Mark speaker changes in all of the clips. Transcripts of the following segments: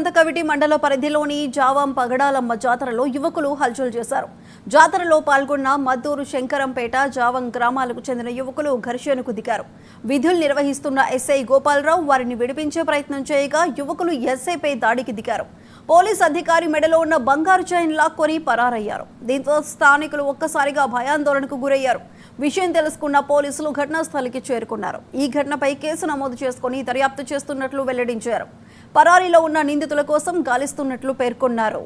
Speaker 1: సంతకవిటి మండల పరిధిలోని జావం పగడాలమ్మ జాతరలో యువకులు హల్చల్ చేశారు. జాతరలో పాల్గొన్న మద్దూరు శంకరంపేట జావం గ్రామాలకు చెందిన యువకులు ఘర్షణకు దిగారు. విధులు నిర్వహిస్తున్న ఎస్ఐ గోపాలరావు వారిని విడిపించే ప్రయత్నం చేయగా యువకులు ఎస్ఐపై దాడికి దిగారు. పోలీస్ అధికారి మెడలో ఉన్న బంగారు చైన్ లాక్కొని పరారయ్యారు. దీంతో స్థానికులు ఒక్కసారిగా భయాందోళనకు గురయ్యారు. విషయం తెలుసుకున్న పోలీసులు ఘటనా స్థలికి చేరుకున్నారు. ఈ ఘటనపై కేసు నమోదు చేసుకుని దర్యాప్తు చేస్తున్నట్లు వెల్లడించారు. పరారీలో ఉన్న నిందితుల కోసం గాలిస్తున్నట్లు పేర్కొన్నారు.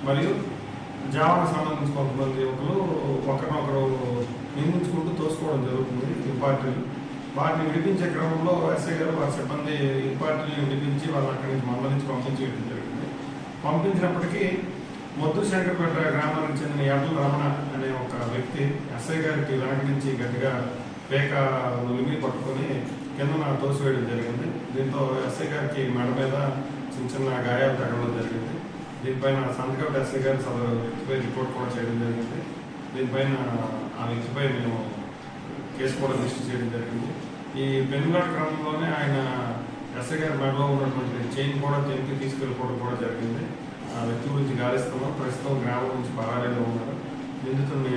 Speaker 2: మరియు జావాకు సంబంధించి కొంతమంది యువకులు ఒకరినొకరు నిందించుకుంటూ తోసుకోవడం జరుగుతుంది. ఈ పార్టీలు వాటిని విడిపించే క్రమంలో ఎస్ఐ గారు వారి సిబ్బంది ఈ పార్టీని విడిపించి వాళ్ళని అక్కడి నుంచి మండలి నుంచి పంపించేయడం జరిగింది. పంపించినప్పటికీ మద్దూరు శంకరపేట గ్రామానికి చెందిన ఎడ్ల రమణ అనే ఒక వ్యక్తి ఎస్ఐ గారికి వెనక నుంచి గట్టిగా పేక నులిమి పట్టుకొని కిందన తోసివేయడం జరిగింది. దీంతో ఎస్ఐ గారికి మెడ మీద చిన్న చిన్న గాయాలు తగ్గడం జరిగింది. దీనిపైన సంతకవిటి ఎస్ఐ గారి సదరు వ్యక్తిపై రిపోర్ట్ కూడా చేయడం జరిగింది. దీనిపైన ఆ వ్యక్తిపై మేము కేసు కూడా రిజిస్టర్ చేయడం జరిగింది. ఈ పెనుగాట క్రమంలోనే ఆయన ఎస్ఐ గారి మెడలో ఉన్నటువంటి చైన్ కూడా తెంపి తీసుకెళ్ళిపోవడం కూడా జరిగింది. ఆ వ్యక్తి గురించి గాలిస్తున్నాం. ప్రస్తుతం గ్రామం నుంచి పరారీలో ఉన్నారు. నిందితుడిని